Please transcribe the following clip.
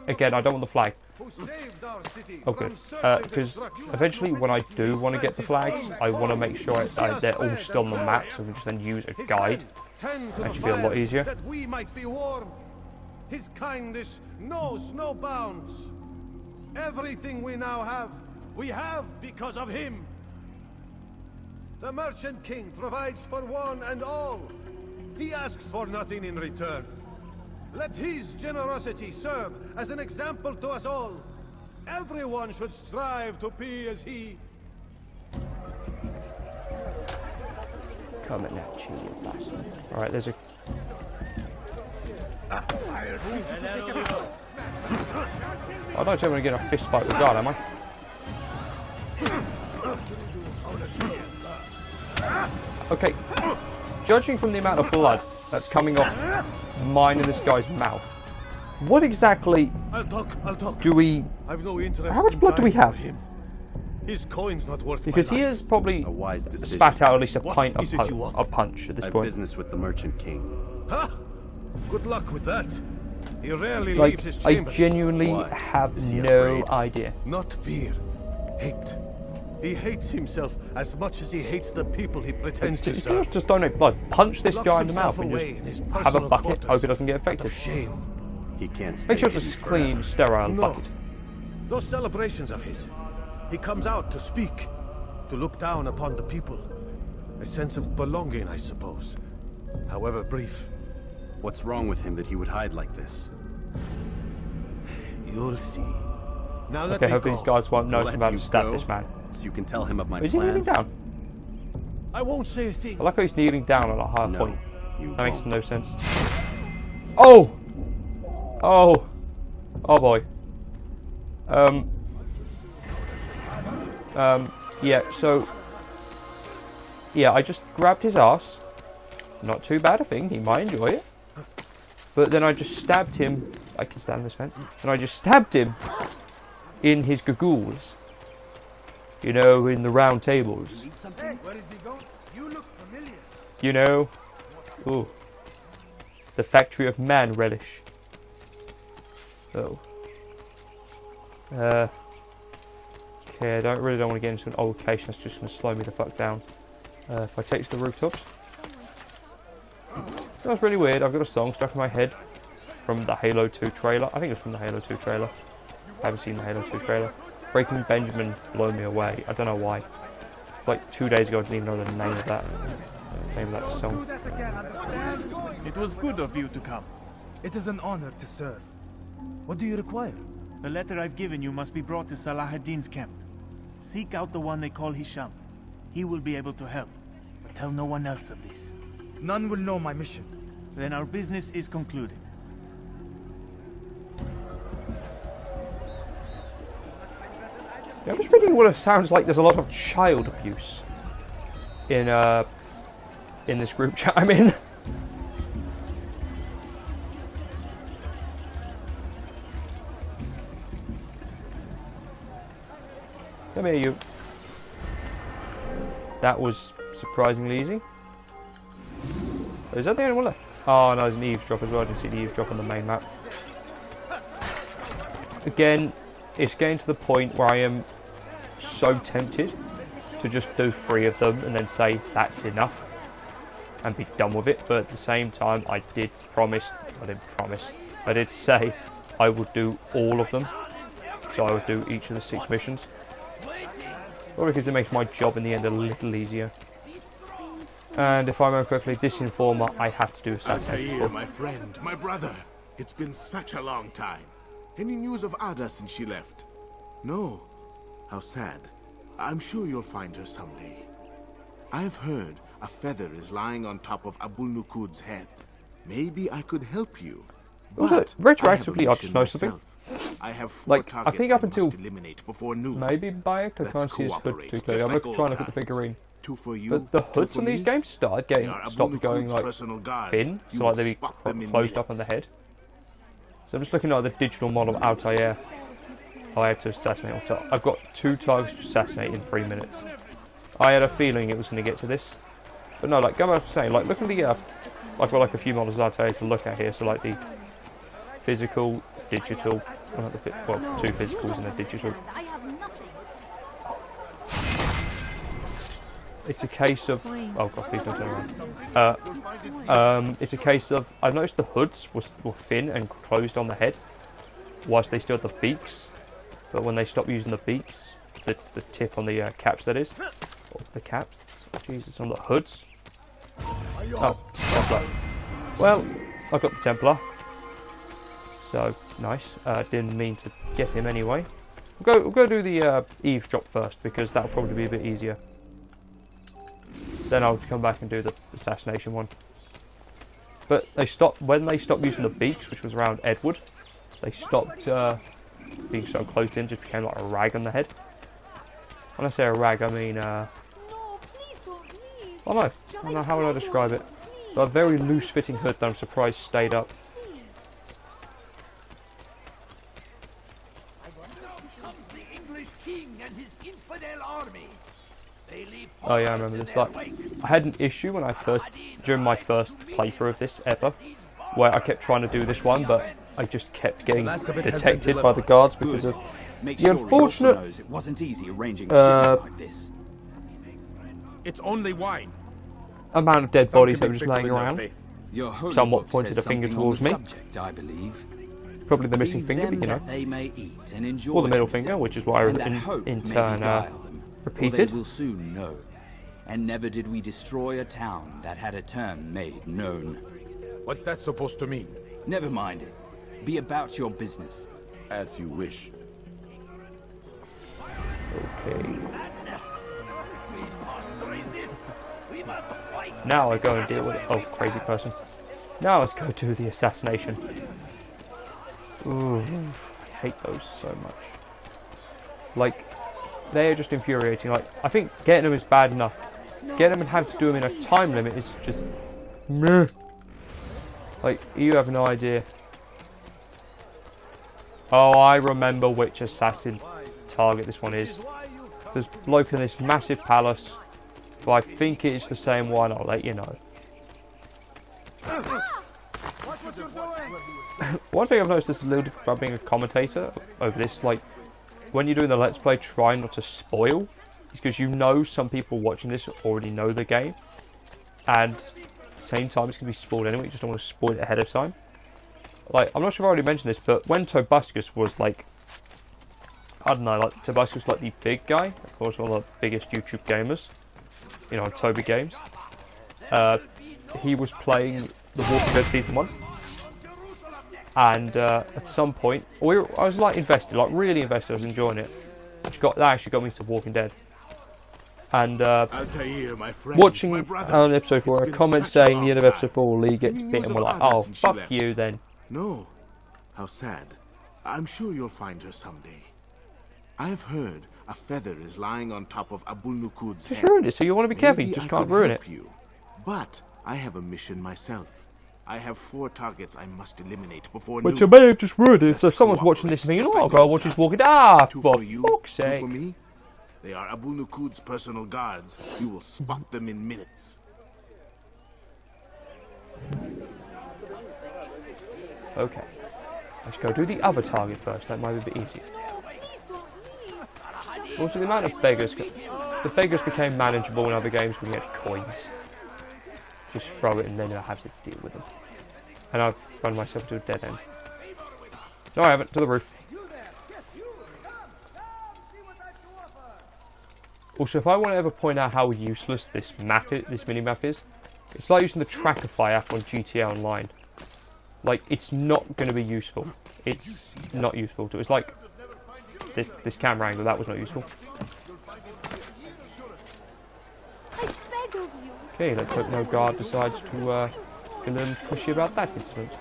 again, I don't want the flag. Oh, good. Because eventually, when I do want to get the flags, I want to make sure they're all still on the map, so we can just then use a guide. That should be a lot easier. That we might be warm. His kindness knows no bounds. Everything we now have, we have because of him. The Merchant King provides for one and all. He asks for nothing in return. Let his generosity serve as an example to us all. Everyone should strive to be as he. Come at that cheeky bastard. Alright, there's a... I don't think I'm going to get a fist fight with God, am I? Okay. Judging from the amount of blood that's coming off mine and this guy's mouth, what exactly I'll talk. do we... I've no interest. How much blood do we have? Him. His coin's not worth Because my he life. has probably spat out at least a pint of a punch at this point. Business with the Merchant King. Huh? Good luck with that. He rarely Like, leaves his I chambers. genuinely Why? have Is he no afraid? idea. Not fear. Hate. He hates himself as much as he hates the people he pretends to serve. Just donate blood. Punch this Locks guy in the himself mouth and away in his just have a personal bucket. quarters Hope he doesn't get out infected. of shame. He can't stay Make sure it's hidden a clean, forever. sterile No. bucket. Those celebrations of his. He comes out to speak, to look down upon the people. A sense of belonging, I suppose. However brief. What's wrong with him that he would hide like this? You'll see. Now let Okay, me hope go. these guys won't know Let I'm about to you stab go? this man. So you can tell him of my Is he kneeling plan? down? I won't say a thing. I like how he's kneeling down on a higher No, point. you That makes won't. no sense. Oh! Oh! Oh boy. Yeah, so... Yeah, I just grabbed his ass. Not too bad a thing, he might enjoy it. But then I just stabbed him... I can stand this fence. And I just stabbed him in his gagools. You know, in the round tables. Hey, where is he going? You look familiar. You know? Ooh. The factory of man relish. Oh. Okay, I really don't want to get into an old location. That's just going to slow me the fuck down. If I take to the rooftops. That's really weird. I've got a song stuck in my head from the Halo 2 trailer. I think it's from the Halo 2 trailer. I haven't seen the Halo 2 trailer. Breaking Benjamin blew me away. I don't know why. Like 2 days ago, I didn't even know the name of that. Song. It was good of you to come. It is an honor to serve. What do you require? The letter I've given you must be brought to Salah ad-Din's camp. Seek out the one they call Hisham. He will be able to help. But tell no one else of this. None will know my mission. Then our business is concluded. Yeah, I'm just reading what it sounds like. There's a lot of child abuse in this group chat I'm in. Come here, you. That was surprisingly easy. Is that the only one left? Oh no, there's an eavesdrop as well. I didn't see the eavesdrop on the main map. Again, it's getting to the point where I am so tempted to just do 3 of them and then say that's enough and be done with it. But at the same time, I did say I would do all of them. So I would do each of the 6 missions. Probably because it makes my job in the end a little easier. And if I remember correctly, this informer I have to do assassination Altair, for. my friend, my brother. It's been such a long time. Any news of Ada since she left? No. How sad. I'm sure you'll find her someday. I've heard a feather is lying on top of Abul Nukud's head. Maybe I could help you. Also, But retroactively, I I just know something. myself. I have 4 Like, I targets think up I must until eliminate before noon. maybe Bayek, I Let's can't see his hood cooperate, too just clearly. I'm like trying to old look at the times. figurine. 2 for you, But the 2 hoods for on these me. games started They getting are stopped Abul going Nukud's like personal guards. thin, You so like will they be spot them in closed up on the minutes. head. So I'm just looking at the digital model of Altair. I had to assassinate him. So I've got 2 targets to assassinate in 3 minutes. I had a feeling it was going to get to this, but no. Like going back to saying, like look at the I've got like a few models of Altair to look at here. So like the physical, digital, Well, well, 2 physicals and a digital. I have nothing. It's a case of... Oh god, please don't turn around. It's a case of... I've noticed the hoods were thin and closed on the head, whilst they still had the beaks. But when they stop using the beaks, the tip on the caps, that is, or the caps, Jesus, on the hoods. Oh, Templar. Well, I got the Templar. So, nice. Didn't mean to get him anyway. We'll go do the eavesdrop first, because that'll probably be a bit easier. Then I'll come back and do the assassination one. But when they stopped using the beaks, which was around Edward, they stopped being so closed in, just became like a rag on the head. When I say a rag, I mean, No, please don't leave. I don't know how would I describe it. A very loose-fitting hood that I'm surprised stayed up. The English king and his infidel army. They leave Oh yeah, I remember this. Like, I had an issue when during my first playthrough of this ever, where I kept trying to do this one, but I just kept getting detected by the guards because of the unfortunate it wasn't easy arranging a shipment like this. It's only wine. amount of dead bodies that were just laying around. Your holy Somewhat book pointed says a finger something on towards the me. subject, I believe. Probably the missing Leave finger, them but you know. that they may eat and enjoy Or the middle themselves, finger, which is what I and that hope in may turn beguile them, repeated. For they will soon know. And never did we destroy a town that had a term made known. What's that supposed to mean? Never mind it. Be about your business. As you wish. Okay. Now I go and deal with it. Oh, crazy person. Now let's go do the assassination. Ooh, I hate those so much. Like, they're just infuriating. Like, I think getting them is bad enough. Getting them and having to do them in a time limit is just meh. Like, you have no idea. Oh, I remember which assassin target this one is. There's a bloke in this massive palace. If I think it's the same one, I'll let you know. One thing I've noticed is a little different about being a commentator over this, like, when you're doing the Let's Play, try not to spoil. Because you know some people watching this already know the game. And at the same time, it's going to be spoiled anyway. You just don't want to spoil it ahead of time. Like, I'm not sure if I already mentioned this, but when Tobuscus was like, I don't know, like Tobuscus was like the big guy, of course, one of the biggest YouTube gamers, you know, on Toby Games. He was playing The Walking Dead Season 1. And at some point, I was like invested, like really invested, I was enjoying it. That actually got me to Walking Dead. And Altair, my friend, watching my brother, an episode 4, a it's been comment such a saying the end of long episode 4, Lee gets Any bit, news and we're of like, Ada oh, since she fuck left? you then. No. How sad. I'm sure you'll find her someday. I've heard a feather is lying on top of Abul Nukud's Just head. ruined it, so you want to be careful, you Maybe just I can't could ruin it. help you. But I have a mission myself. I have 4 targets I must eliminate before But noon. you may have just ruined it, so if Let's someone's watching this cooperate, and thinking, just oh, I'll like go your watch his time. Walking Dead. Ah, 2 for for you, fuck's 2 sake. for me. They are Abul Nukud's personal guards. You will spot them in minutes. Okay. Let's go do the other target first, that might be a bit easier. Also, the amount of beggars, the beggars became manageable in other games when you had coins. Just throw it and then I have to deal with them. And I've run myself to a dead end. No, I haven't, to the roof. Also, if I want to ever point out how useless this mini-map is, it's like using the Trackify app on GTA Online. Like, it's not going to be useful. It's not useful. It's like this camera angle, that was not useful. I beg of you. Okay, let's hope no guard decides to get a little pushy about that incident.